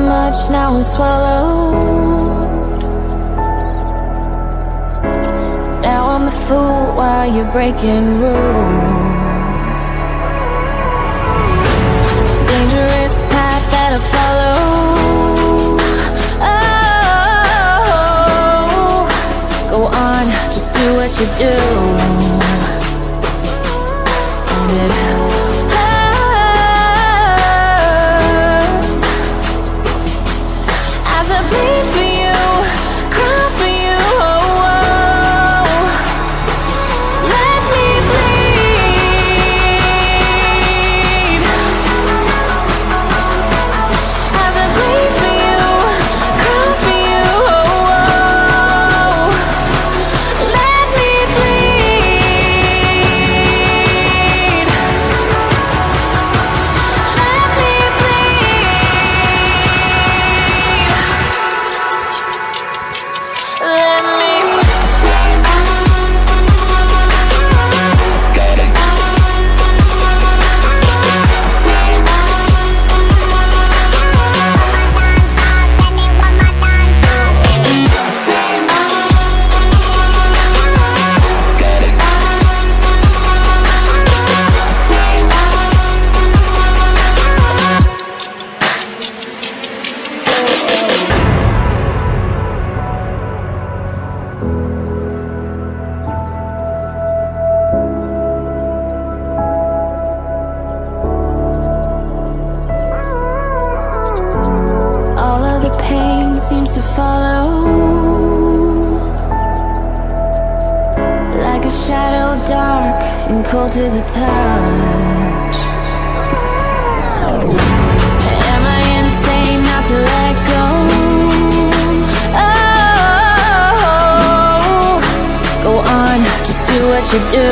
much, now I'm swallowed. Now I'm the fool while you're breaking rules. Dangerous path that I follow. Oh, go on, just do what you do. And it hurts as I bleed for you, cry for you. Oh, oh. Let me bleed as I bleed for you, cry for you. Oh, oh. Let me bleed. Let me bleed. Let me. All of the pain seems to follow, like a shadow dark and cold to the touch. Am I insane not to let go? Oh, go on, just do what you do.